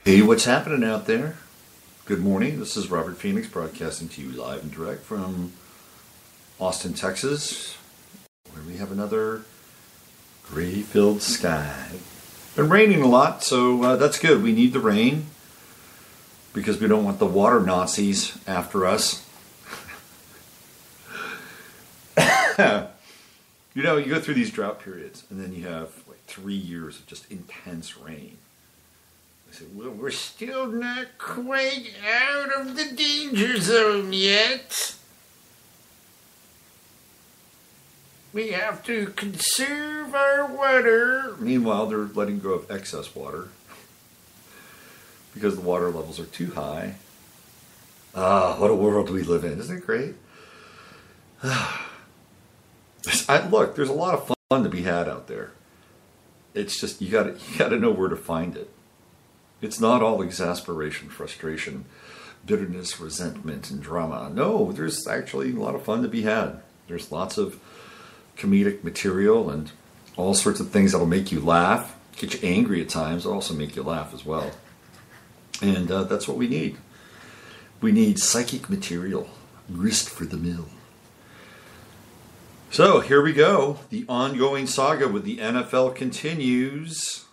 Hey, what's happening out there? Good morning. This is Robert Phoenix broadcasting to you live and direct from Austin, Texas, where we have another gray-filled sky. Been raining a lot, so that's good. We need the rain because we don't want the water Nazis after us. You know, you go through these drought periods, and then you have like 3 years of just intense rain. I said, well, we're still not quite out of the danger zone yet. We have to conserve our water. Meanwhile, they're letting go of excess water because the water levels are too high. Ah, what a world we live in. Isn't it great? Look, there's a lot of fun to be had out there. It's just, you gotta know where to find it. It's not all exasperation, frustration, bitterness, resentment, and drama. No, there's actually a lot of fun to be had. There's lots of comedic material and all sorts of things that'll make you laugh, get you angry at times, also make you laugh as well. And that's what we need. We need psychic material, grist for the mill. So here we go. The ongoing saga with the NFL continues.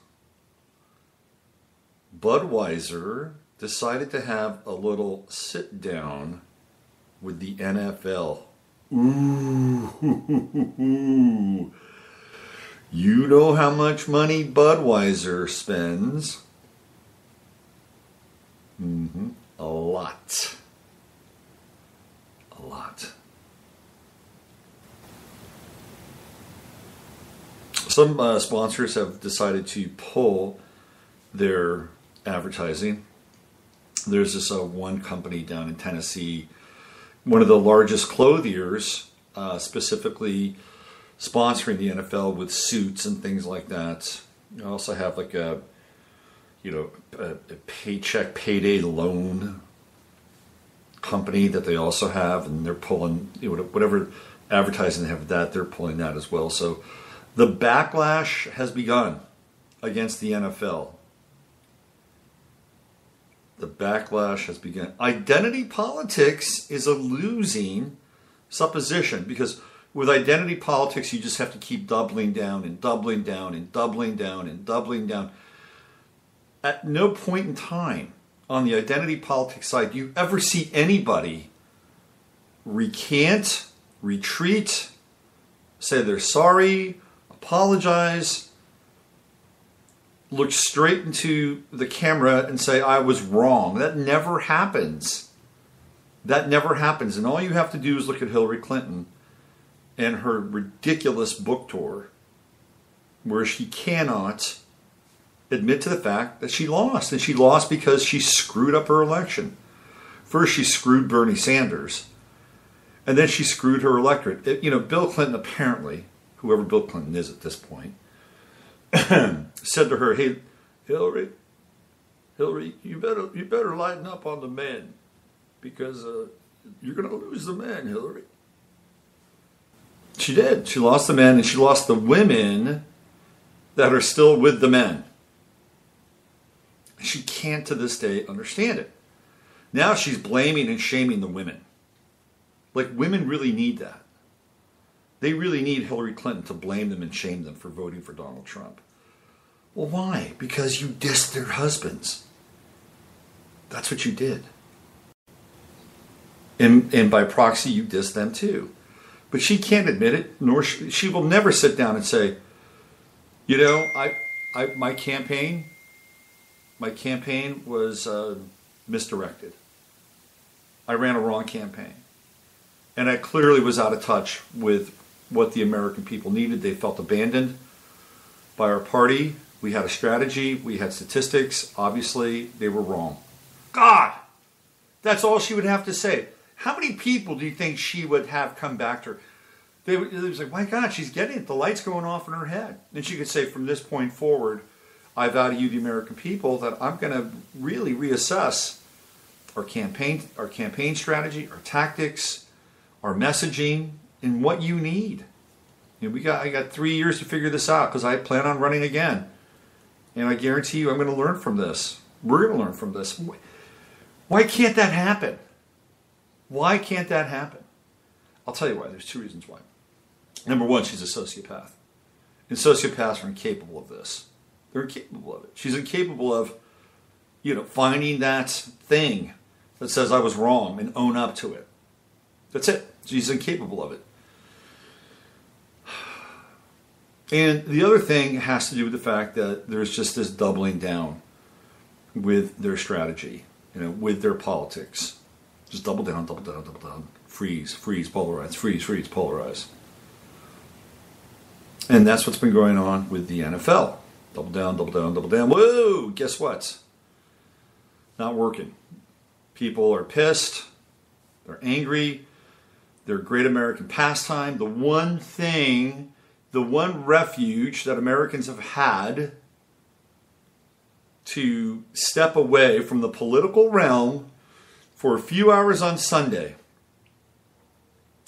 Budweiser decided to have a little sit down with the NFL. Ooh, you know how much money Budweiser spends? A lot. A lot. Some sponsors have decided to pull their advertising. There's this one company down in Tennessee, one of the largest clothiers, specifically sponsoring the NFL with suits and things like that. You also have like a paycheck, payday loan company that they also have, and they're pulling, whatever advertising they have with that, they're pulling that as well. So the backlash has begun against the NFL. The backlash has begun. Identity politics is a losing supposition, because with identity politics, you just have to keep doubling down and doubling down and doubling down and doubling down. At no point in time on the identity politics side do you ever see anybody recant, retreat, say they're sorry, apologize, look straight into the camera and say, I was wrong. That never happens. That never happens. And all you have to do is look at Hillary Clinton and her ridiculous book tour, where she cannot admit to the fact that she lost. And she lost because she screwed up her election. First, she screwed Bernie Sanders. And then she screwed her electorate. Bill Clinton apparently, whoever Bill Clinton is at this point, said to her, hey, Hillary, you better lighten up on the men, because you're going to lose the men, Hillary. She did. She lost the men, and she lost the women that are still with the men. She can't to this day understand it. Now she's blaming and shaming the women. Like, women really need that. They really need Hillary Clinton to blame them and shame them for voting for Donald Trump. Well, why? Because you dissed their husbands. That's what you did. And by proxy, you dissed them too. But she can't admit it, nor she will never sit down and say, my campaign was misdirected. I ran a wrong campaign. And I clearly was out of touch with what the American people needed. They felt abandoned by our party. We had a strategy. We had statistics. Obviously, they were wrong. God! That's all she would have to say. How many people do you think she would have come back to her? It was like, my God, she's getting it. The light's going off in her head. And she could say, from this point forward, I vow to you, the American people, that I'm going to really reassess our campaign strategy, our tactics, our messaging, and what you need. I got 3 years to figure this out, because I plan on running again. And I guarantee you I'm going to learn from this. We're going to learn from this. Why can't that happen? Why can't that happen? I'll tell you why. There's two reasons why. Number one, she's a sociopath. And sociopaths are incapable of this. They're incapable of it. She's incapable of, finding that thing that says I was wrong and own up to it. That's it. She's incapable of it. And the other thing has to do with the fact that there's just this doubling down with their strategy, with their politics. Just double down, double down, double down. Freeze, polarize, freeze, polarize. And that's what's been going on with the NFL. Double down, double down, double down. Whoa, guess what? Not working. People are pissed. They're angry. They're great American pastime. The one refuge that Americans have had to step away from the political realm for a few hours on Sunday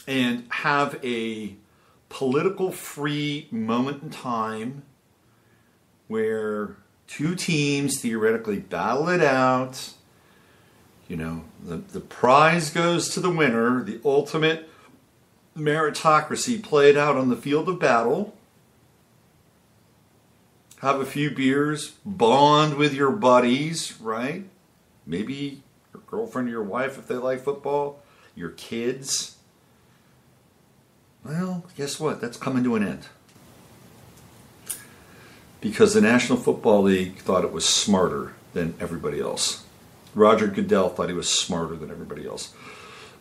and have a political free moment in time where two teams theoretically battle it out. The prize goes to the winner, the ultimate meritocracy played out on the field of battle. Have a few beers, bond with your buddies, right? Maybe your girlfriend or your wife if they like football, your kids. Well, guess what? That's coming to an end. Because the National Football League thought it was smarter than everybody else. Roger Goodell thought he was smarter than everybody else.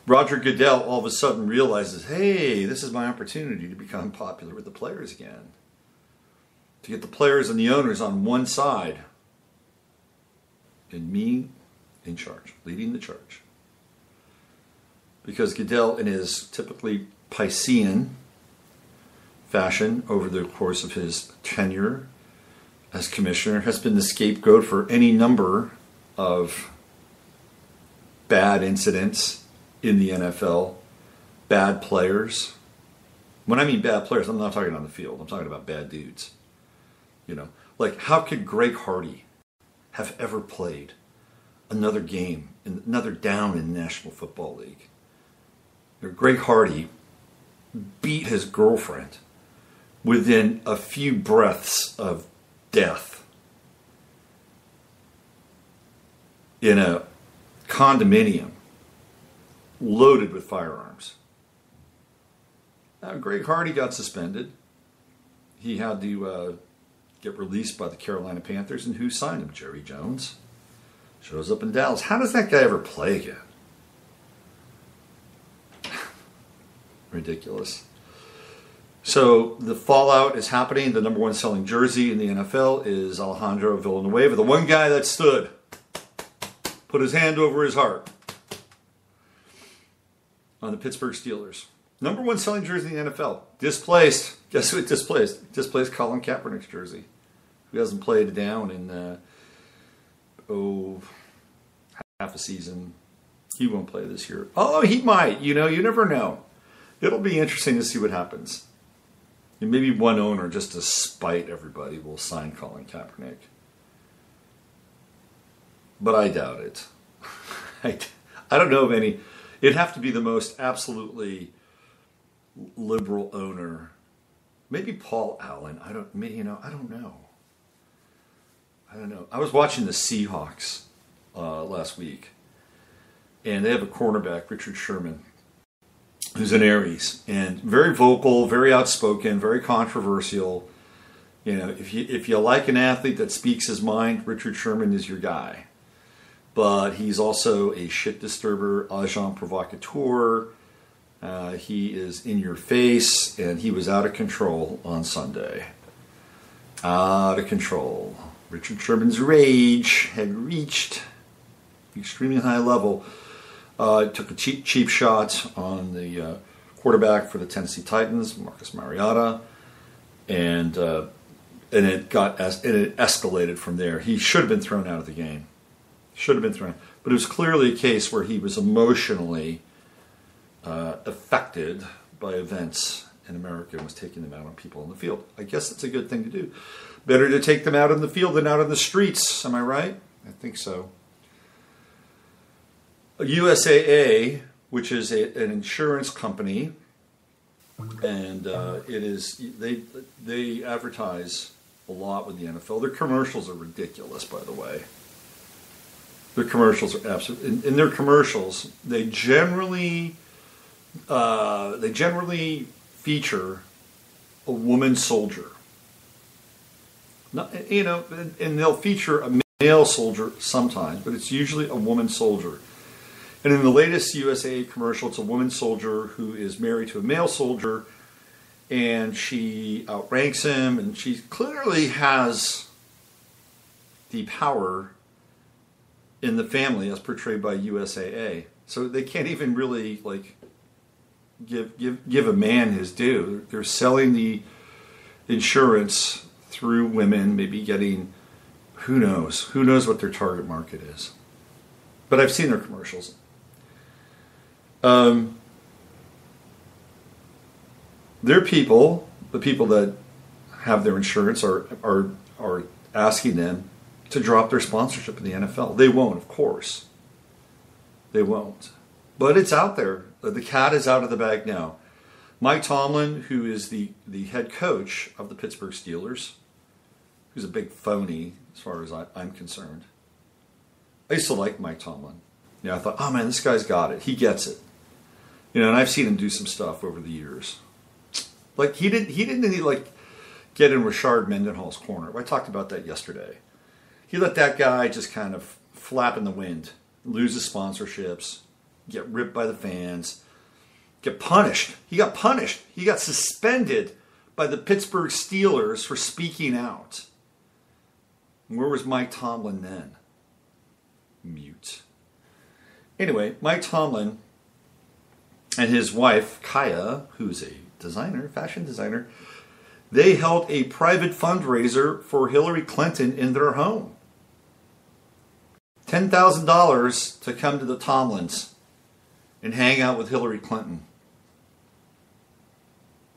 Roger Goodell all of a sudden realizes, hey, this is my opportunity to become popular with the players again. To get the players and the owners on one side. And me in charge, leading the charge. Because Goodell, in his typically Piscean fashion over the course of his tenure as commissioner, has been the scapegoat for any number of bad incidents in the NFL, bad players. When I mean bad players, I'm not talking on the field. I'm talking about bad dudes. Like how could Greg Hardy have ever played another game, another down in the National Football League? Greg Hardy beat his girlfriend within a few breaths of death in a condominium loaded with firearms. Now, Greg Hardy got suspended. He had to get released by the Carolina Panthers, and who signed him? Jerry Jones. Shows up in Dallas. How does that guy ever play again? Ridiculous. So the fallout is happening. The number one selling jersey in the NFL is Alejandro Villanueva, the one guy that stood, put his hand over his heart on the Pittsburgh Steelers. Number one selling jersey in the NFL. Displaced. Guess who it displaced? Displaced Colin Kaepernick's jersey, who hasn't played down in half a season. He won't play this year. Oh, he might. You never know. It'll be interesting to see what happens. And maybe one owner, just to spite everybody, will sign Colin Kaepernick. But I doubt it. I don't know of any. It'd have to be the most absolutely liberal owner. Maybe Paul Allen. I don't know. I was watching the Seahawks last week, and they have a cornerback, Richard Sherman, who's an Aries, and very vocal, very outspoken, very controversial. If you like an athlete that speaks his mind, Richard Sherman is your guy. But he's also a shit disturber, agent provocateur. He is in your face, and he was out of control on Sunday. Out of control. Richard Sherman's rage had reached an extremely high level. Took a cheap shot on the quarterback for the Tennessee Titans, Marcus Mariota, and it escalated from there. He should have been thrown out of the game. But it was clearly a case where he was emotionally affected by events in America and was taking them out on people in the field. I guess that's a good thing to do. Better to take them out in the field than out in the streets. Am I right? I think so. USAA, which is an insurance company, and they advertise a lot with the NFL. Their commercials are ridiculous, by the way. Their commercials are absolutely. In their commercials, they generally feature a woman soldier. Not, and they'll feature a male soldier sometimes, but it's usually a woman soldier. And in the latest USA commercial, it's a woman soldier who is married to a male soldier, and she outranks him, and she clearly has the power in the family as portrayed by USAA. So they can't even really give a man his due. They're selling the insurance through women, maybe getting who knows what their target market is. But I've seen their commercials. Their people, the people that have their insurance, are asking them to drop their sponsorship in the NFL. They won't, of course. They won't. But it's out there. The cat is out of the bag now. Mike Tomlin, who is the head coach of the Pittsburgh Steelers, who's a big phony as far as I'm concerned. I used to like Mike Tomlin. I thought, oh man, this guy's got it. He gets it. And I've seen him do some stuff over the years. He didn't get in Rashard Mendenhall's corner. I talked about that yesterday. He let that guy just kind of flap in the wind, lose his sponsorships, get ripped by the fans, get punished. He got punished. He got suspended by the Pittsburgh Steelers for speaking out. Where was Mike Tomlin then? Mute. Anyway, Mike Tomlin and his wife, Kaya, who's a fashion designer, they held a private fundraiser for Hillary Clinton in their home. $10,000 to come to the Tomlins and hang out with Hillary Clinton.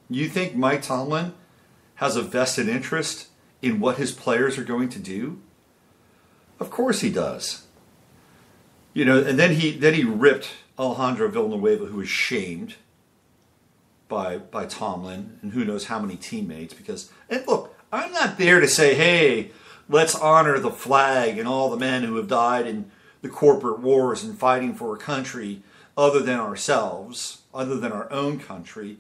You think Mike Tomlin has a vested interest in what his players are going to do? Of course he does. And then he ripped Alejandro Villanueva, who was shamed by Tomlin and who knows how many teammates. And look, I'm not there to say, hey, let's honor the flag and all the men who have died in the corporate wars and fighting for a country other than ourselves, other than our own country,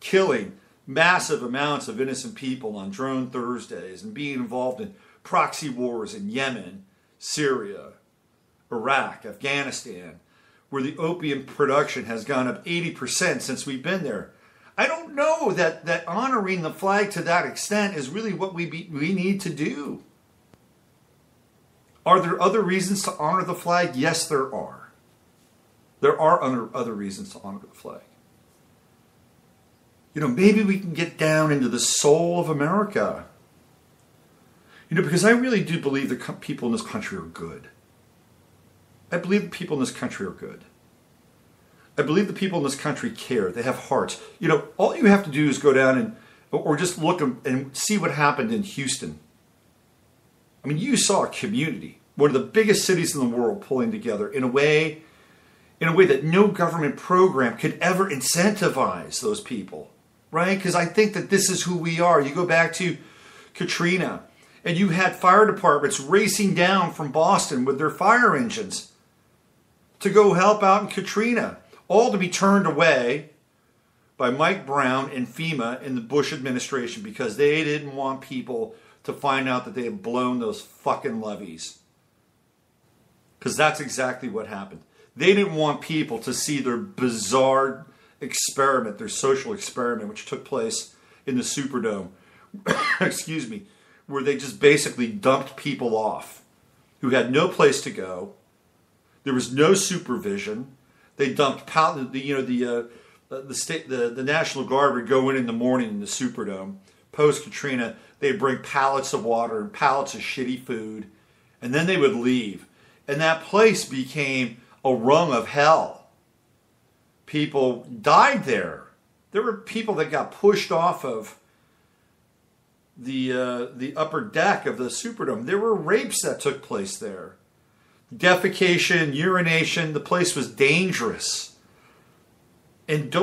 killing massive amounts of innocent people on drone Thursdays and being involved in proxy wars in Yemen, Syria, Iraq, Afghanistan, where the opium production has gone up 80% since we've been there. I don't know that honoring the flag to that extent is really what we need to do. Are there other reasons to honor the flag? Yes, there are. There are other reasons to honor the flag. Maybe we can get down into the soul of America. Because I really do believe the people in this country are good. I believe the people in this country are good. I believe the people in this country care. They have hearts. All you have to do is go down or just look and see what happened in Houston. I mean, you saw a community, one of the biggest cities in the world, pulling together in a way that no government program could ever incentivize those people, right? Because I think that this is who we are. You go back to Katrina, and you had fire departments racing down from Boston with their fire engines to go help out in Katrina, all to be turned away by Mike Brown and FEMA in the Bush administration because they didn't want people to find out that they had blown those fucking levees. Because that's exactly what happened. They didn't want people to see their bizarre experiment, their social experiment, which took place in the Superdome, excuse me, where they just basically dumped people off who had no place to go. There was no supervision. They dumped the National Guard would go in the morning in the Superdome. Post Katrina, they'd bring pallets of water and pallets of shitty food, and then they would leave. And that place became a rung of hell. People died there. There were people that got pushed off of the upper deck of the Superdome. There were rapes that took place there. Defecation, urination. The place was dangerous. And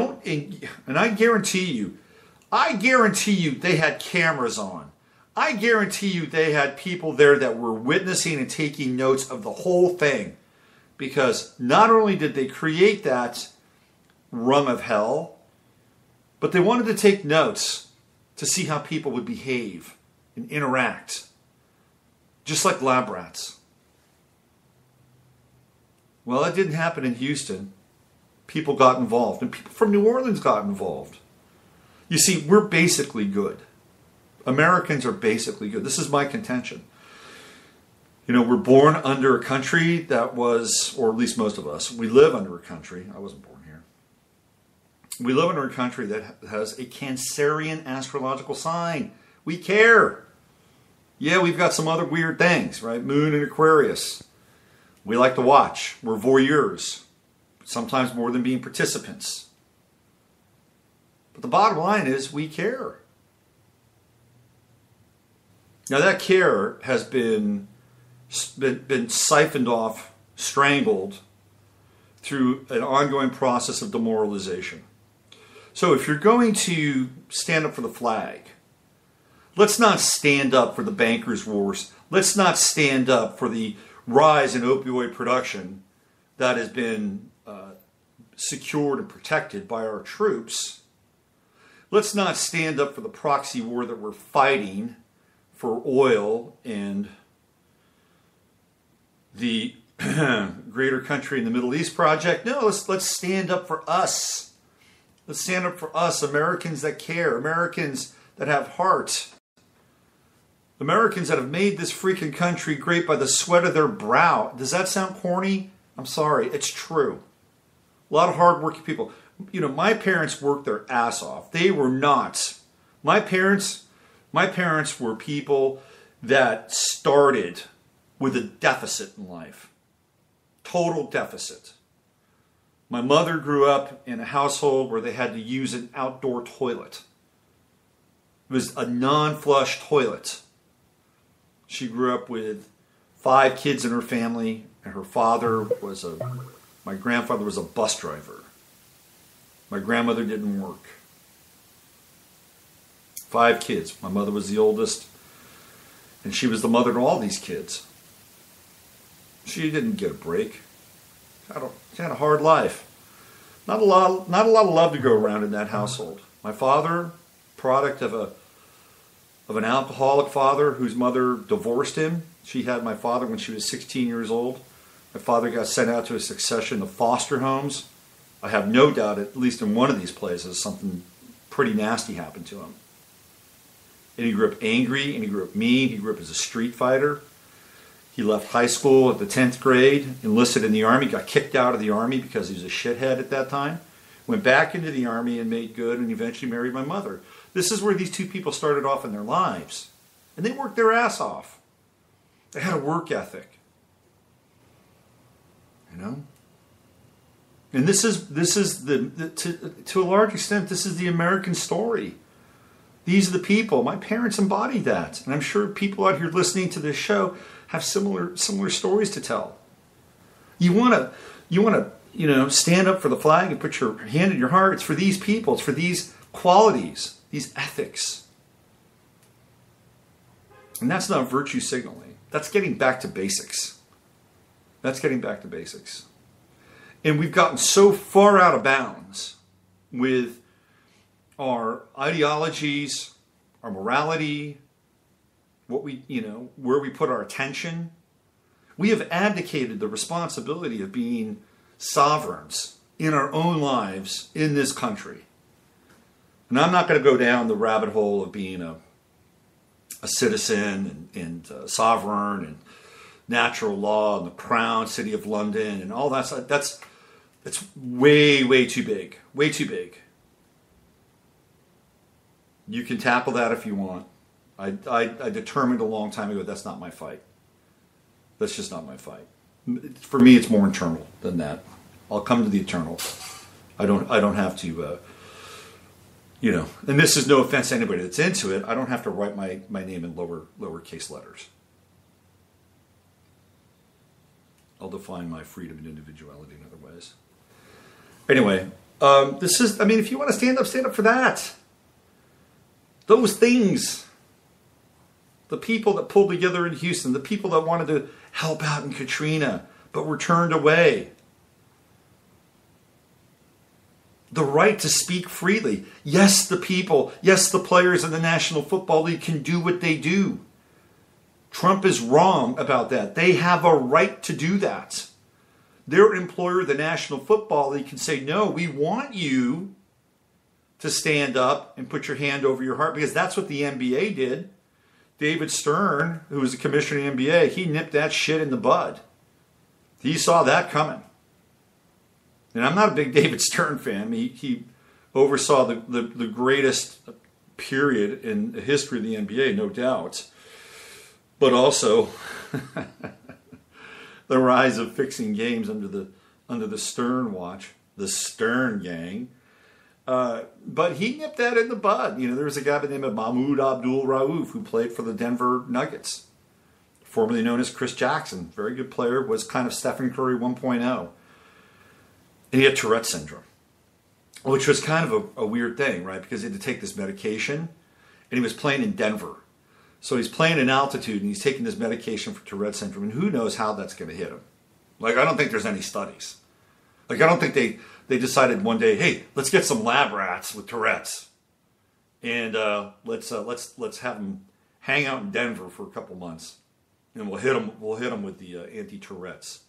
I guarantee you they had cameras on. I guarantee you they had people there that were witnessing and taking notes of the whole thing. Because not only did they create that rung of hell, but they wanted to take notes to see how people would behave and interact. Just like lab rats. Well, that didn't happen in Houston. People got involved, and people from New Orleans got involved. You see, we're basically good. Americans are basically good. This is my contention. We're born under a country that was, or at least most of us, we live under a country. I wasn't born here. We live under a country that has a Cancerian astrological sign. We care. Yeah, we've got some other weird things, right? Moon and Aquarius. We like to watch. We're voyeurs. Sometimes more than being participants. But the bottom line is we care. Now that care has been siphoned off, strangled through an ongoing process of demoralization. So if you're going to stand up for the flag, let's not stand up for the bankers' wars. Let's not stand up for the rise in opioid production that has been secured and protected by our troops. Let's not stand up for the proxy war that we're fighting for oil and the greater country in the Middle East project. No, let's stand up for us. Let's stand up for us, Americans that care, Americans that have heart, Americans that have made this freaking country great by the sweat of their brow. Does that sound corny? I'm sorry, it's true. A lot of hardworking people. My parents worked their ass off. They were not. My parents were people that started with a deficit in life. Total deficit. My mother grew up in a household where they had to use an outdoor toilet. It was a non-flush toilet. She grew up with 5 kids in her family, and her my grandfather was a bus driver. My grandmother didn't work. 5 kids. My mother was the oldest, and she was the mother to all these kids. She didn't get a break. She had a hard life. Not a lot of love to go around in that household. My father, product of an alcoholic father whose mother divorced him. She had my father when she was 16 years old. My father got sent out to a succession of foster homes. I have no doubt, at least in one of these places, something pretty nasty happened to him. And he grew up angry, and he grew up mean. He grew up as a street fighter. He left high school at the 10th grade, enlisted in the Army, got kicked out of the Army because he was a shithead at that time. Went back into the Army and made good, and eventually married my mother. This is where these two people started off in their lives. And they worked their ass off. They had a work ethic. And this is to a large extent, this is the American story. These are the people. My parents embodied that. And I'm sure people out here listening to this show have similar stories to tell. You want to stand up for the flag and put your hand in your heart. It's for these people. It's for these qualities, these ethics. And that's not virtue signaling. That's getting back to basics. And we've gotten so far out of bounds with our ideologies, our morality, where we put our attention. We have abdicated the responsibility of being sovereigns in our own lives in this country. And I'm not going to go down the rabbit hole of being a citizen and sovereign and natural law and the Crown, City of London and all that stuff. That's way, way too big. Way too big. You can tackle that if you want. I determined a long time ago that's not my fight. That's just not my fight. For me, it's more internal than that. I'll come to the eternal. I don't have to, and this is no offense to anybody that's into it, I don't have to write my name in lowercase letters. I'll define my freedom and individuality in other ways. Anyway, if you want to stand up for that. Those things. The people that pulled together in Houston, the people that wanted to help out in Katrina, but were turned away. The right to speak freely. Yes, the people, yes, the players in the National Football League can do what they do. Trump is wrong about that. They have a right to do that. Their employer, the National Football League, can say, no, we want you to stand up and put your hand over your heart, because that's what the NBA did. David Stern, who was the commissioner of the NBA, he nipped that shit in the bud. He saw that coming. And I'm not a big David Stern fan. He oversaw the greatest period in the history of the NBA, no doubt. But also the rise of fixing games under the Stern watch, the Stern gang. But he nipped that in the bud. There was a guy by the name of Mahmoud Abdul-Rauf who played for the Denver Nuggets, formerly known as Chris Jackson. Very good player, was kind of Stephen Curry 1.0. And he had Tourette syndrome, which was kind of a weird thing, right? Because he had to take this medication, and he was playing in Denver. So he's playing in altitude, and he's taking this medication for Tourette syndrome, and who knows how that's going to hit him. I don't think there's any studies. I don't think they decided one day, hey, let's get some lab rats with Tourette's, and let's have them hang out in Denver for a couple months, and we'll hit them with the anti-Tourette's,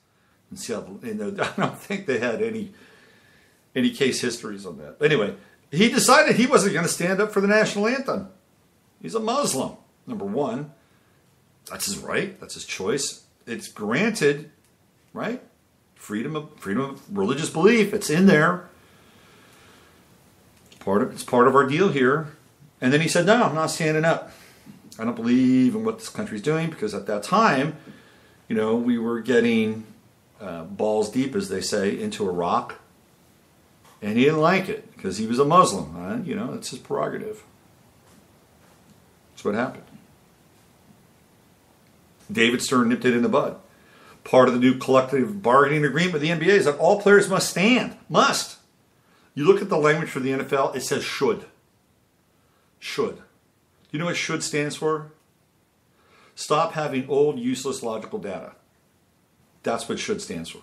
and see how. I don't think they had any case histories on that. But anyway, he decided he wasn't going to stand up for the national anthem. He's a Muslim, number one. That's his right. That's his choice. It's granted, right? Freedom of religious belief. It's in there. It's part of our deal here. And then he said, no, I'm not standing up. I don't believe in what this country's doing, because at that time, we were getting balls deep, as they say, into Iraq. And he didn't like it because he was a Muslim. It's his prerogative. That's what happened. David Stern nipped it in the bud. Part of the new collective bargaining agreement with the NBA is that all players must stand. Must. You look at the language for the NFL, it says should. Should. You know what should stands for? Stop having old, useless logical data. That's what should stands for.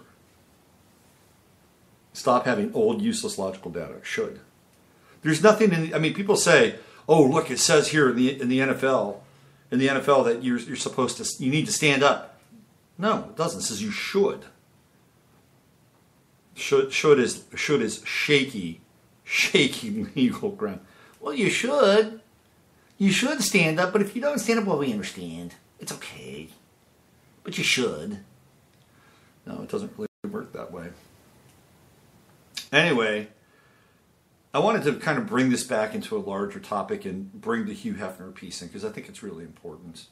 Stop having old, useless logical data. Should. There's nothing in. People say, "Oh, look, it says here in the NFL, that you're supposed to. You need to stand up." No, it doesn't. It says you should. Should is shaky legal ground. Well, you should. You should stand up, but if you don't stand up, well, we understand. It's okay. But you should. No, it doesn't really work that way. Anyway, I wanted to kind of bring this back into a larger topic and bring the Hugh Hefner piece in, because I think it's really important.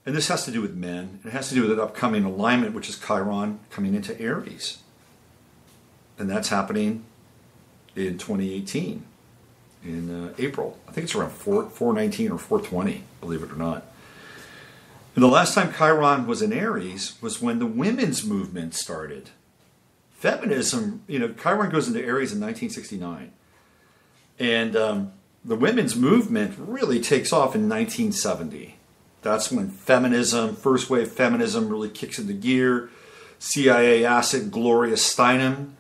And this has to do with men. It has to do with an upcoming alignment, which is Chiron coming into Aries. And that's happening in 2018, in April. I think it's around 419 or 420, believe it or not. And the last time Chiron was in Aries was when the women's movement started. Feminism, Chiron goes into Aries in 1969. And the women's movement really takes off in 1970. That's when feminism, first wave feminism, really kicks into gear. CIA asset Gloria Steinem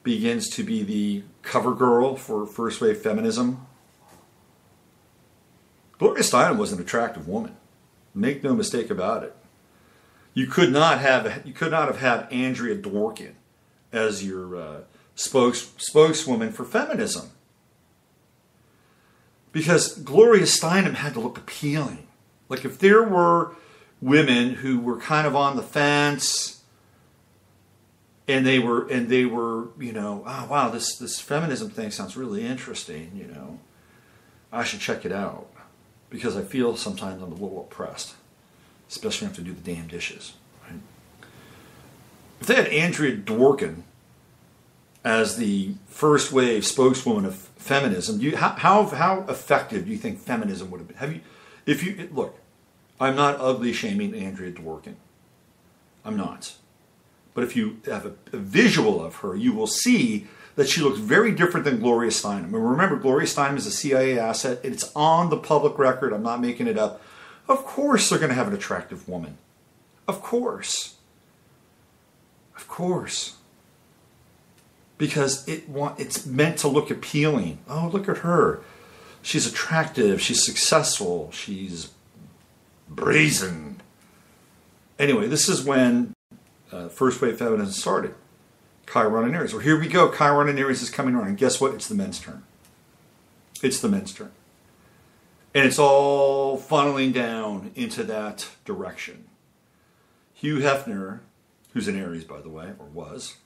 begins to be the cover girl for first wave feminism. Gloria Steinem was an attractive woman. Make no mistake about it. You could not have had Andrea Dworkin as your spokeswoman for feminism, because Gloria Steinem had to look appealing. Like, if there were women who were kind of on the fence, and they were, oh wow, this feminism thing sounds really interesting, I should check it out, because I feel sometimes I'm a little oppressed, especially when I have to do the damn dishes. Right? If they had Andrea Dworkin as the first wave spokeswoman of feminism, how effective do you think feminism would have been? Look, I'm not ugly shaming Andrea Dworkin. I'm not. But if you have a visual of her, you will see that she looks very different than Gloria Steinem. And remember, Gloria Steinem is a CIA asset. It's on the public record. I'm not making it up. Of course they're going to have an attractive woman. Of course. Of course. Because it's meant to look appealing. Oh, look at her. She's attractive. She's successful. She's brazen. Anyway, this is when first wave feminism started. Chiron and Aries. Well, here we go. Chiron and Aries is coming around. And guess what? It's the men's turn. It's the men's turn. And it's all funneling down into that direction. Hugh Hefner, who's an Aries, by the way, or was,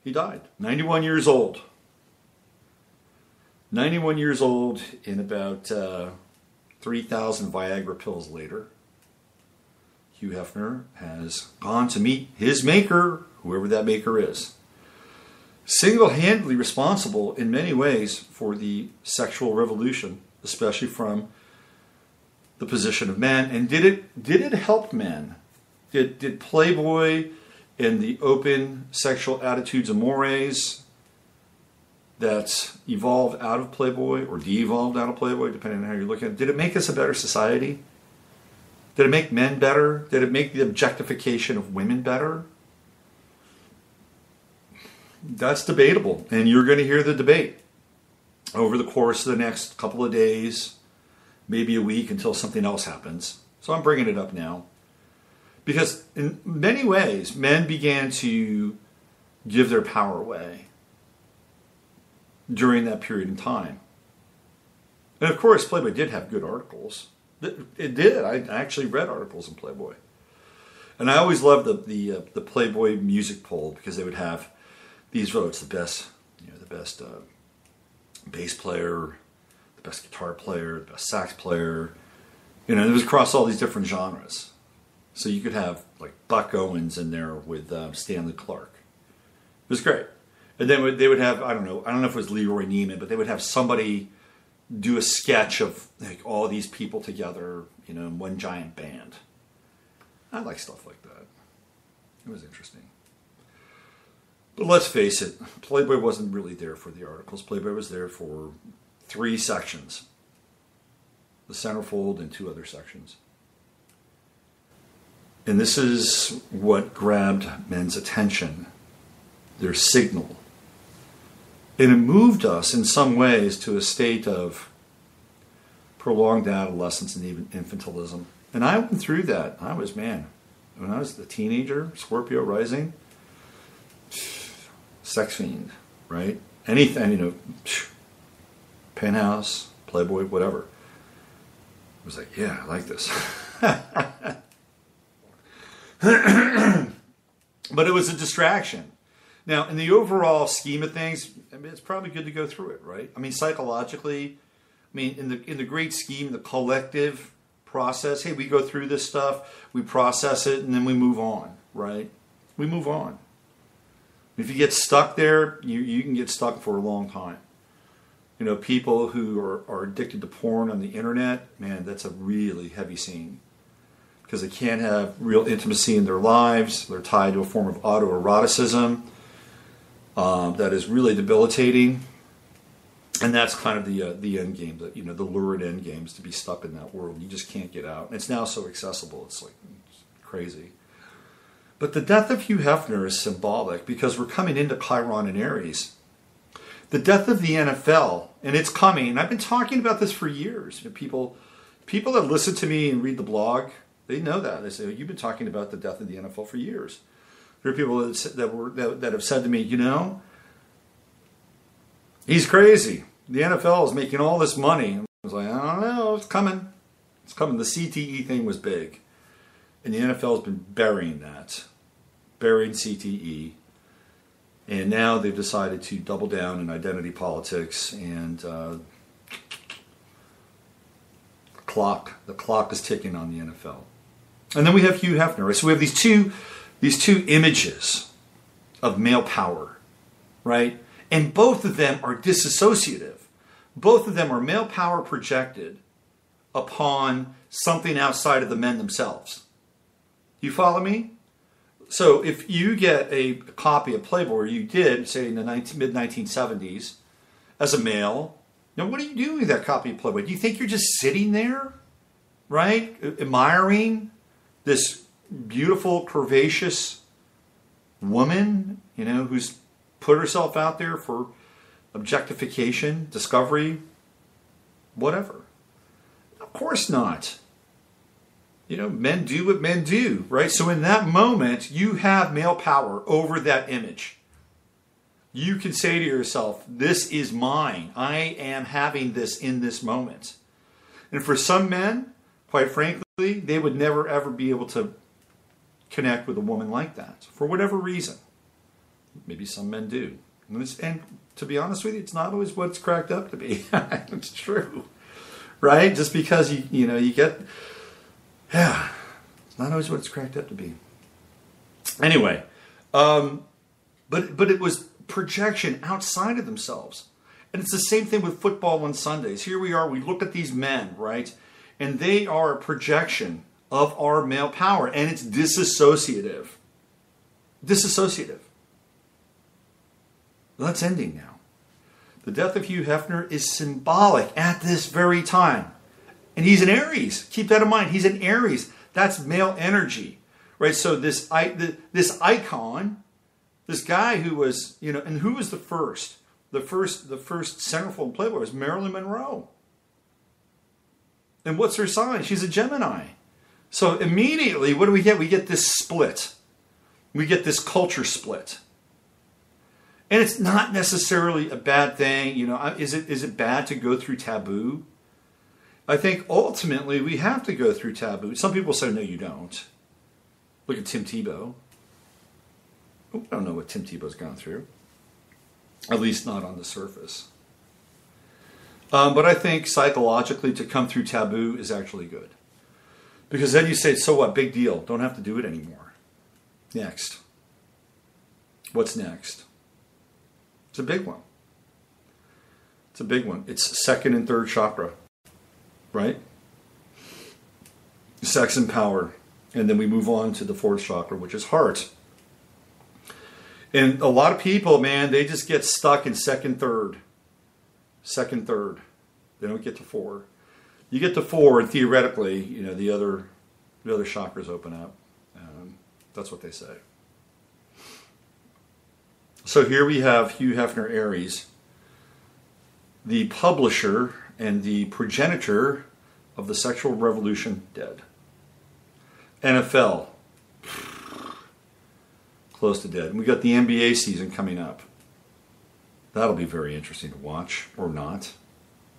he died. 91 years old. 91 years old, and about 3,000 Viagra pills later, Hugh Hefner has gone to meet his maker, whoever that maker is. Single-handedly responsible in many ways for the sexual revolution, especially from the position of men. And did it help men? Did Playboy and the open sexual attitudes and mores that evolved out of Playboy or de-evolved out of Playboy, depending on how you look at it, did it make us a better society? Did it make men better? Did it make the objectification of women better? That's debatable, and you're going to hear the debate over the course of the next couple of days, maybe a week, until something else happens. So I'm bringing it up now. Because in many ways, men began to give their power away during that period in time. And of course, Playboy did have good articles. It did. I actually read articles in Playboy. And I always loved the Playboy music poll, because they would have these votes: the best bass player, the best guitar player, the best sax player. It was across all these different genres. So you could have like Buck Owens in there with Stanley Clark. It was great. And then they would have, I don't know if it was Leroy Neiman, but they would have somebody do a sketch of like all these people together, in one giant band. I like stuff like that. It was interesting. But let's face it, Playboy wasn't really there for the articles. Playboy was there for 3 sections: the centerfold and 2 other sections. And this is what grabbed men's attention, their signal. And it moved us in some ways to a state of prolonged adolescence and even infantilism. And I went through that. When I was a teenager, Scorpio rising, sex fiend, right? Anything, Penthouse, Playboy, whatever. I was like, yeah, I like this. But it was a distraction. Now, in the overall scheme of things, it's probably good to go through it, right? Psychologically, in the great scheme, the collective process, hey, we go through this stuff, we process it, and then we move on, right? We move on. If you get stuck there, you can get stuck for a long time. People who are addicted to porn on the internet, man, that's a really heavy scene. Because they can't have real intimacy in their lives. They're tied to a form of autoeroticism that is really debilitating. And that's kind of the end game, the lurid end game is to be stuck in that world. You just can't get out. And it's now so accessible, it's crazy. But the death of Hugh Hefner is symbolic, because we're coming into Chiron and Aries. The death of the NFL, and it's coming. And I've been talking about this for years. People that listen to me and read the blog, they know that. They say, you've been talking about the death of the NFL for years. There are people that have said to me, he's crazy. The NFL is making all this money. I was like, I don't know, it's coming. It's coming. The CTE thing was big. And the NFL has been burying CTE. And now they've decided to double down in identity politics, and the clock is ticking on the NFL. And then we have Hugh Hefner. Right? So we have these two images of male power right? And both of them are disassociative. Both of them are male power projected upon something outside of the men themselves. You follow me? So if you get a copy of Playboy, or you did, say in the mid-1970s, as a male, now what are you doing with that copy of Playboy? Do you think you're just sitting there, right, admiring this beautiful, curvaceous woman, who's put herself out there for objectification, discovery, whatever? Of course not. Men do what men do, right? So in that moment, you have male power over that image. You can say to yourself, this is mine. I am having this in this moment. And for some men, quite frankly, they would never ever be able to connect with a woman like that, for whatever reason. Maybe some men do. And to be honest with you, it's not always what it's cracked up to be. It's true, right? Just because you get... Yeah, it's not always what it's cracked up to be. Anyway, but it was projection outside of themselves. And it's the same thing with football on Sundays. Here we are, we look at these men, right? And they are a projection of our male power. And it's disassociative. Disassociative. Well, that's ending now. The death of Hugh Hefner is symbolic at this very time. And he's an Aries. Keep that in mind. He's an Aries. That's male energy, right? So this icon, this guy who was, and who was the first? The first centerfold Playboy was Marilyn Monroe. And what's her sign? She's a Gemini. So immediately, what do we get? We get this split. We get this culture split. And it's not necessarily a bad thing. Is it bad to go through taboo? I think ultimately we have to go through taboo. Some people say, no, you don't. Look at Tim Tebow. I don't know what Tim Tebow's gone through. At least not on the surface. But I think psychologically to come through taboo is actually good. Because then you say, so what? Big deal. Don't have to do it anymore. Next. What's next? It's a big one. It's a big one. It's second and third chakra. Right? Sex and power. And then we move on to the fourth chakra, which is heart. And a lot of people, man, they just get stuck in second, third. Second, third. They don't get to four. You get to four, and theoretically, the other chakras open up. That's what they say. So here we have Hugh Hefner, Aries, the publisher and the progenitor of the sexual revolution, dead. NFL, close to dead. And we got the NBA season coming up. That'll be very interesting to watch, or not,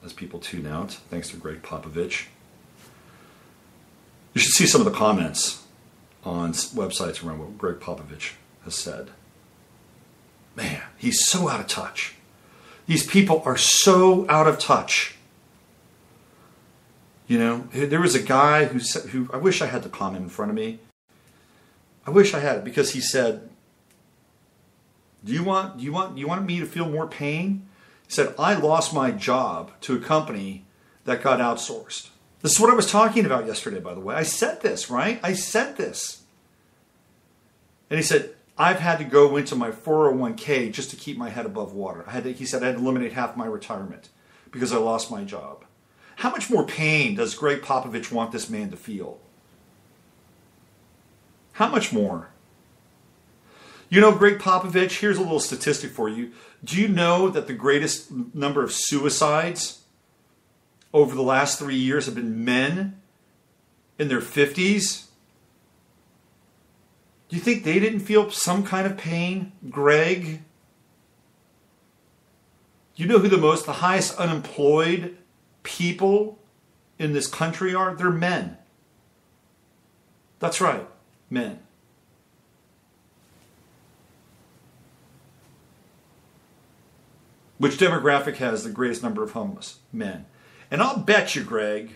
as people tune out, thanks to Greg Popovich. You should see some of the comments on websites around what Greg Popovich has said. Man, he's so out of touch. These people are so out of touch. There was a guy who I wish I had the comment in front of me. I wish I had it, because he said, Do you want me to feel more pain? He said, I lost my job to a company that got outsourced. This is what I was talking about yesterday, by the way. I said this, right? I said this. And he said, I've had to go into my 401k just to keep my head above water. He said I had to eliminate half my retirement because I lost my job. How much more pain does Greg Popovich want this man to feel? How much more? Greg Popovich, here's a little statistic for you. Do you know that the greatest number of suicides over the last 3 years have been men in their 50s? Do you think they didn't feel some kind of pain, Greg? You know who the highest unemployed people in this country are? They're men. That's right, men. Which demographic has the greatest number of homeless? Men. And I'll bet you, Greg,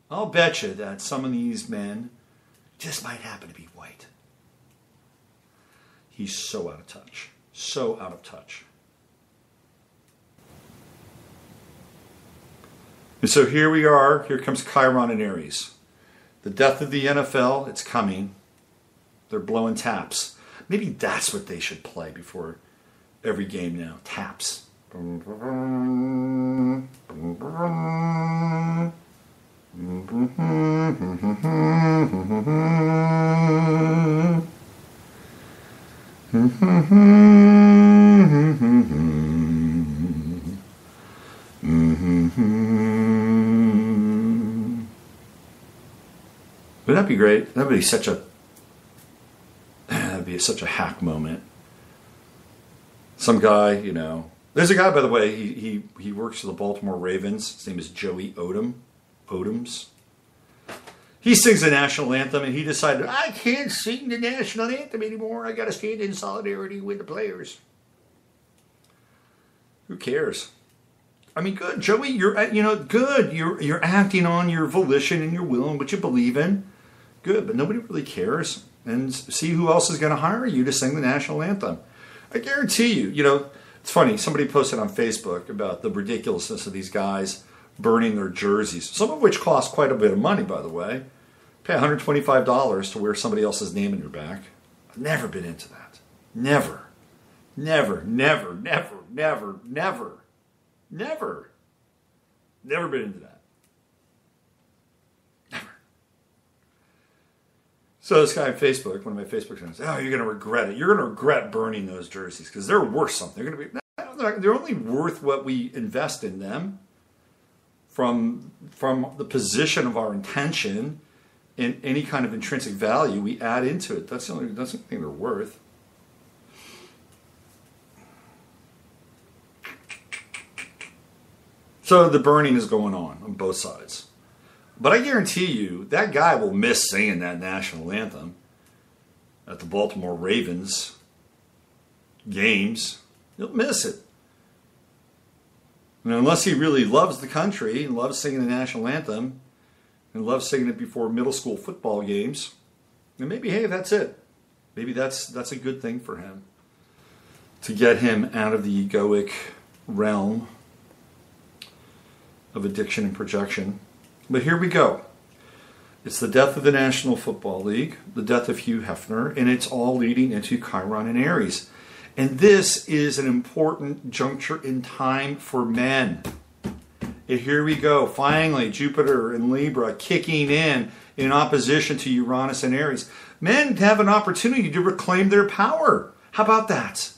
that some of these men just might happen to be white. He's so out of touch. So out of touch. And so here we are. Here comes Chiron and Aries. The death of the NFL, it's coming. They're blowing taps. Maybe that's what they should play before every game now. Taps. Wouldn't that be great? That'd be such a hack moment. Some guy, you know. There's a guy, by the way, he works for the Baltimore Ravens. His name is Joey Odoms. He sings the national anthem, and he decided, I can't sing the national anthem anymore. I got to stand in solidarity with the players. Who cares? I mean, good, Joey. You're good. You're acting on your volition and your will and what you believe in. Good, but nobody really cares. And see who else is going to hire you to sing the national anthem. I guarantee you. You know, it's funny. Somebody posted on Facebook about the ridiculousness of these guys burning their jerseys, some of which cost quite a bit of money, by the way. Pay $125 to wear somebody else's name in your back. I've never been into that. Never been into that. Never. So this guy on Facebook, one of my Facebook friends, oh, you're going to regret it. You're going to regret burning those jerseys because they're worth something. They're only worth what we invest in them from the position of our intention and any kind of intrinsic value we add into it. That's the only thing they're worth. So the burning is going on both sides. But I guarantee you, that guy will miss singing that national anthem at the Baltimore Ravens games. He'll miss it. And unless he really loves the country and loves singing the national anthem and loves singing it before middle school football games, then maybe, hey, that's it. Maybe that's a good thing for him to get him out of the egoic realm of addiction and projection. But here we go. It's the death of the National Football League, the death of Hugh Hefner, and it's all leading into Chiron and Aries. And this is an important juncture in time for men. And here we go. Finally, Jupiter and Libra kicking in opposition to Uranus and Aries. Men have an opportunity to reclaim their power. How about that?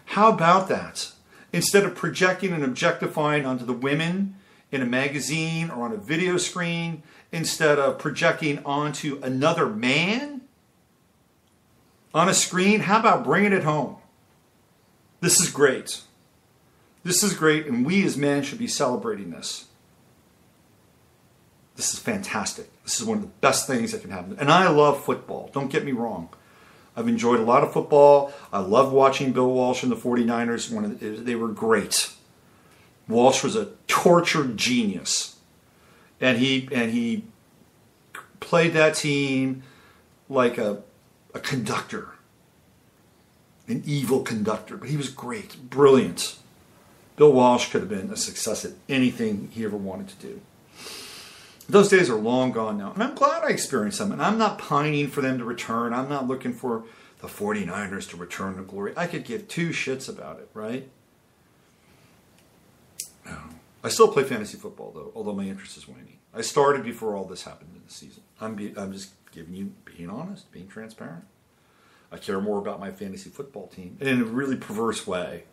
How about that? Instead of projecting and objectifying onto the women in a magazine or on a video screen, instead of projecting onto another man on a screen, how about bringing it home? This is great. This is great, and we as men should be celebrating this. This is fantastic. This is one of the best things that can happen. And I love football. Don't get me wrong. I've enjoyed a lot of football. I love watching Bill Walsh and the 49ers. They were great. Walsh was a tortured genius. And he played that team like a conductor. An evil conductor. But he was great. Brilliant. Bill Walsh could have been a success at anything he ever wanted to do. Those days are long gone now. And I'm glad I experienced them. And I'm not pining for them to return. I'm not looking for the 49ers to return to glory. I could give two shits about it, right? I still play fantasy football, though, although my interest is waning. I started before all this happened in the season. I'm just being honest, being transparent. I care more about my fantasy football team. And in a really perverse way,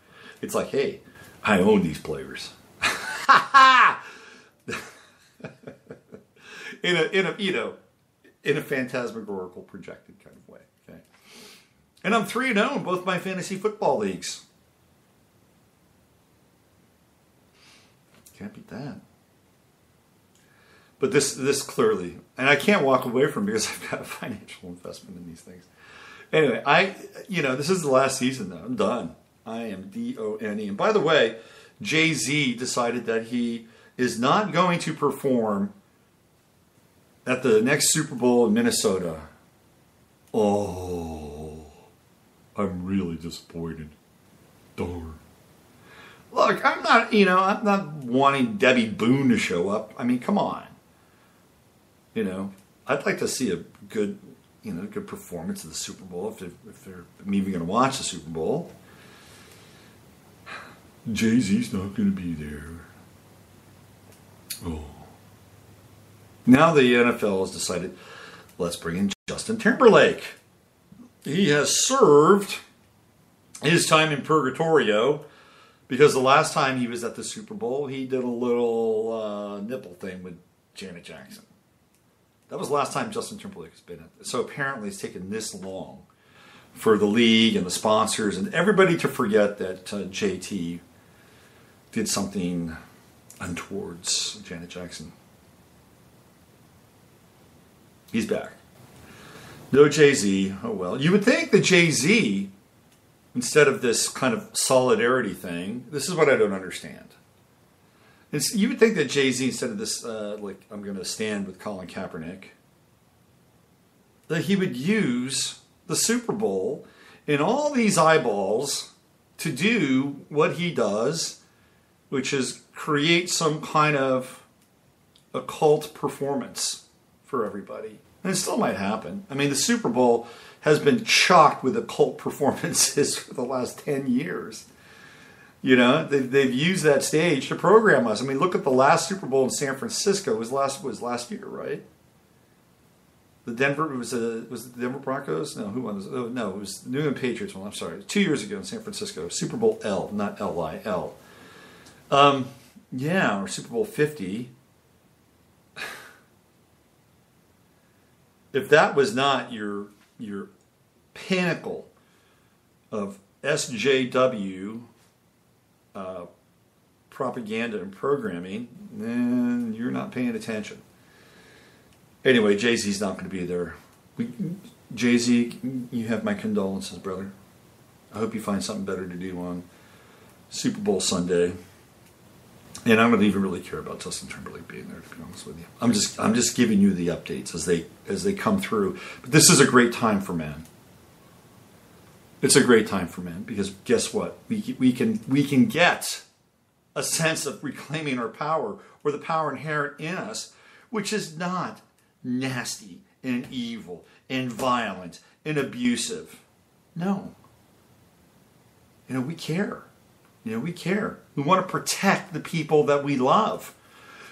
it's like, hey, I own these players. in a phantasmagorical, projected kind of way. Okay, and I'm 3-0 in both my fantasy football leagues. Can't beat that. But this clearly, and I can't walk away from it because I've got a financial investment in these things. Anyway, this is the last season though. I'm done. I am done. And by the way, Jay-Z decided that he is not going to perform at the next Super Bowl in Minnesota. Oh, I'm really disappointed. Darn. Look, I'm not wanting Debbie Boone to show up. I mean, come on. I'd like to see a good performance of the Super Bowl if they're even going to watch the Super Bowl. Jay-Z's not going to be there. Oh. Now the NFL has decided, let's bring in Justin Timberlake. He has served his time in Purgatorio because the last time he was at the Super Bowl, he did a little nipple thing with Janet Jackson. That was the last time Justin Timberlake has been at. So apparently it's taken this long for the league and the sponsors and everybody to forget that JT did something untowards Janet Jackson. He's back. No Jay-Z. Oh well. You would think that Jay-Z, instead of this kind of solidarity thing, this is what I don't understand. You would think that Jay-Z, instead of this, I'm going to stand with Colin Kaepernick, that he would use the Super Bowl and all these eyeballs to do what he does, which is create some kind of occult performance for everybody. And it still might happen. I mean, the Super Bowl has been chocked with occult performances for the last 10 years. They've used that stage to program us. I mean, look at the last Super Bowl in San Francisco. Was last year, right? The Denver Broncos? No, who won this? Oh, no, it was the New England Patriots one. I'm sorry. 2 years ago in San Francisco. Super Bowl L, not L-I-L. Or Super Bowl 50. If that was not your pinnacle of SJW propaganda and programming, then you're not paying attention. Anyway, Jay-Z's not going to be there. Jay-Z, you have my condolences, brother. I hope you find something better to do on Super Bowl Sunday. And I don't even really care about Justin Timberlake being there, to be honest with you. I'm just giving you the updates as they come through. But this is a great time for men. It's a great time for men because guess what? We can get a sense of reclaiming our power or the power inherent in us, which is not nasty and evil and violent and abusive. No. We care. We care. We want to protect the people that we love.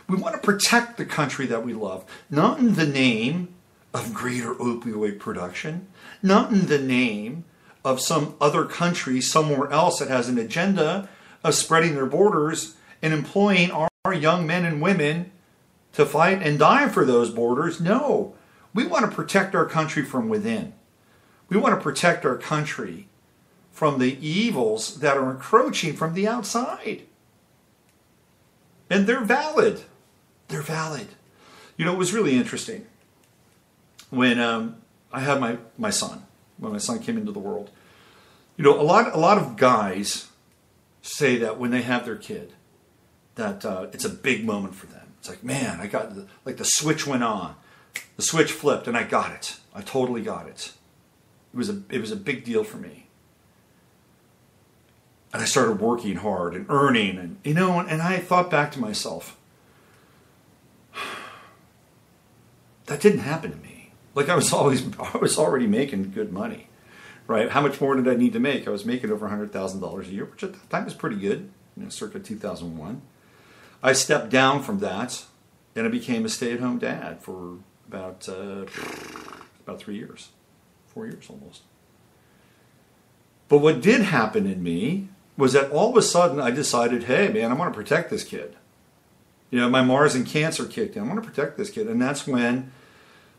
We want to protect the country that we love. Not in the name of greater opioid production. Not in the name of some other country somewhere else that has an agenda of spreading their borders and employing our young men and women to fight and die for those borders. No. We want to protect our country from within. We want to protect our country from the evils that are encroaching from the outside. And they're valid. They're valid. It was really interesting when I had my son, when my son came into the world. A lot of guys say that when they have their kid, that it's a big moment for them. It's like, man, I got the switch went on, the switch flipped, and I got it. I totally got it. It was a big deal for me. And I started working hard and earning, and I thought back to myself, that didn't happen to me. I was already making good money, right? How much more did I need to make? I was making over $100,000 a year, which at that time was pretty good, circa 2001. I stepped down from that, and I became a stay-at-home dad for about 3 years, 4 years almost. But what did happen in me was that all of a sudden I decided, hey, man, I want to protect this kid. My Mars and Cancer kicked in. I want to protect this kid. And that's when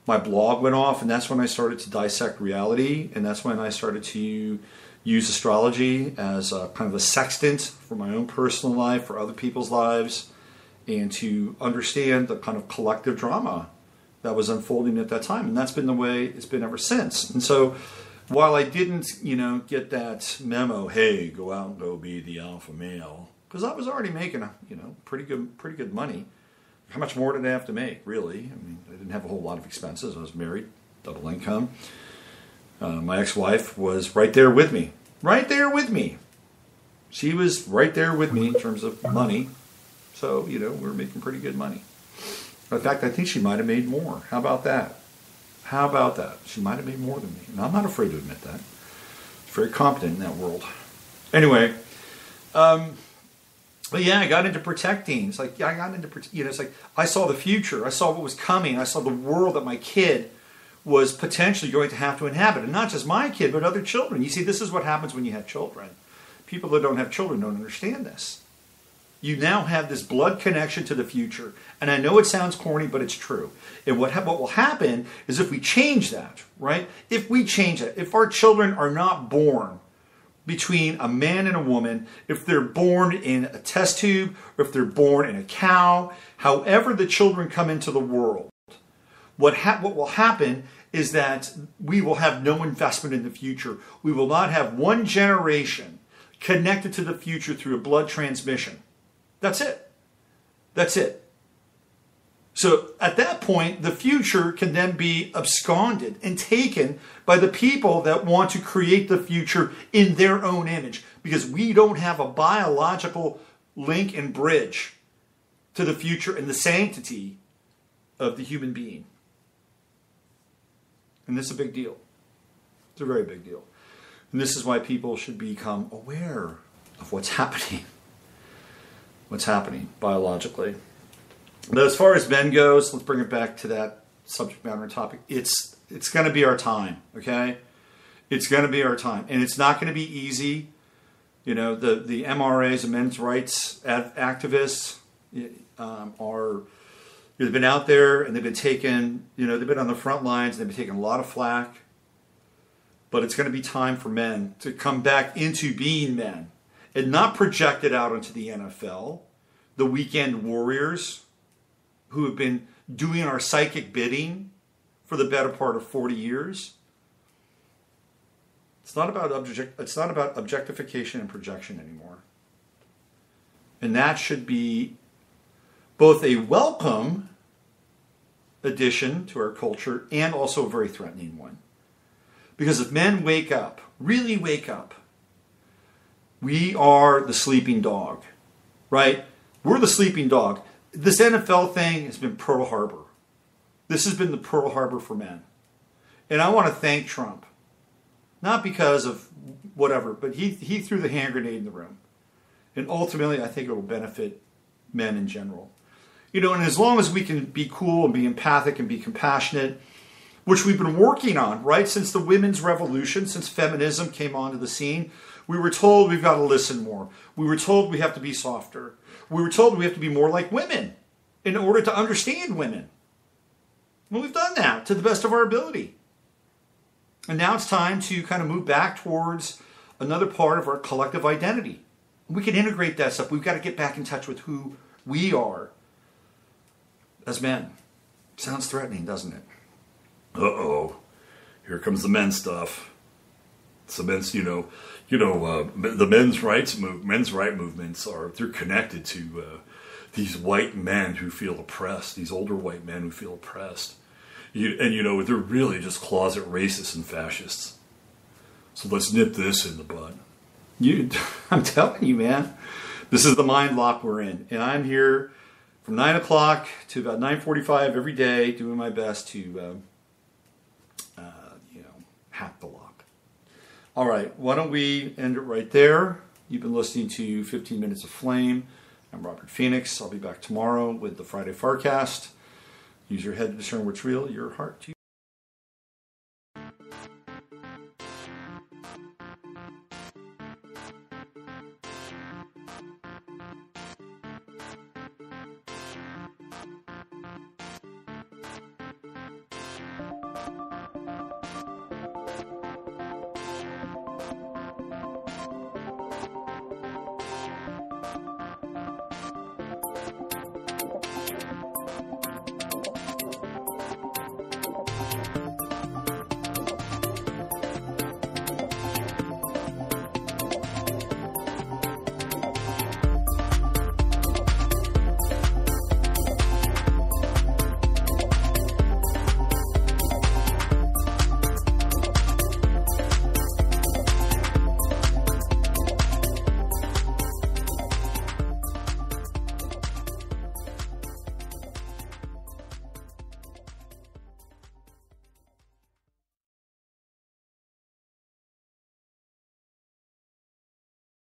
my blog went off, and that's when I started to dissect reality, and that's when I started to use astrology as a kind of a sextant for my own personal life, for other people's lives, and to understand the kind of collective drama that was unfolding at that time. And that's been the way it's been ever since. And so while I didn't, get that memo, hey, go out and go be the alpha male, because I was already making, pretty good money. How much more did I have to make, really? I mean, I didn't have a whole lot of expenses. I was married, double income. My ex-wife was right there with me. Right there with me. She was right there with me in terms of money. So, we were making pretty good money. In fact, I think she might have made more. How about that? How about that? She might have made more than me. And I'm not afraid to admit that. She's very competent in that world. Anyway, but yeah, I got into protecting. It's like, it's like I saw the future. I saw what was coming. I saw the world that my kid was potentially going to have to inhabit. And not just my kid, but other children. You see, this is what happens when you have children. People that don't have children don't understand this. You now have this blood connection to the future. And I know it sounds corny, but it's true. And what will happen is if we change that, right? If we change it, if our children are not born between a man and a woman, if they're born in a test tube, or if they're born in a cow, however the children come into the world, what will happen is that we will have no investment in the future. We will not have one generation connected to the future through a blood transmission. That's it. That's it. So at that point, the future can then be absconded and taken by the people that want to create the future in their own image, because we don't have a biological link and bridge to the future and the sanctity of the human being. And this is a big deal. It's a very big deal. And this is why people should become aware of what's happening. What's happening biologically. But as far as men goes, let's bring it back to that subject matter and topic. It's going to be our time, okay? It's going to be our time. And it's not going to be easy. The MRAs, the men's rights activists, they've been out there and they've been taking, they've been on the front lines and they've been taking a lot of flack. But it's going to be time for men to come back into being men and not project it out onto the NFL, the weekend warriors who have been doing our psychic bidding for the better part of 40 years. It's not about objectification and projection anymore. And that should be both a welcome addition to our culture and also a very threatening one. Because if men wake up, really wake up, we are the sleeping dog, right? We're the sleeping dog. This NFL thing has been Pearl Harbor. This has been the Pearl Harbor for men. And I want to thank Trump. Not because of whatever, but he threw the hand grenade in the room. And ultimately, I think it will benefit men in general. And as long as we can be cool and be empathic and be compassionate, which we've been working on, right? Since the women's revolution, since feminism came onto the scene, we were told we've got to listen more. We were told we have to be softer. We were told we have to be more like women in order to understand women. Well, we've done that to the best of our ability. And now it's time to kind of move back towards another part of our collective identity. We can integrate that stuff. We've got to get back in touch with who we as men. Sounds threatening, doesn't it? Uh-oh. Here comes the men stuff. It's the men's, the men's right movements they're connected to these white men who feel oppressed, these older white men who feel oppressed. They're really just closet racists and fascists. So let's nip this in the bud. I'm telling you, man, this is the mind lock we're in. And I'm here from 9 o'clock to about 9:45 every day doing my best to, hack the lock. All right, why don't we end it right there? You've been listening to 15 Minutes of Flame. I'm Robert Phoenix. I'll be back tomorrow with the Friday Farcast. Use your head to discern what's real, your heart to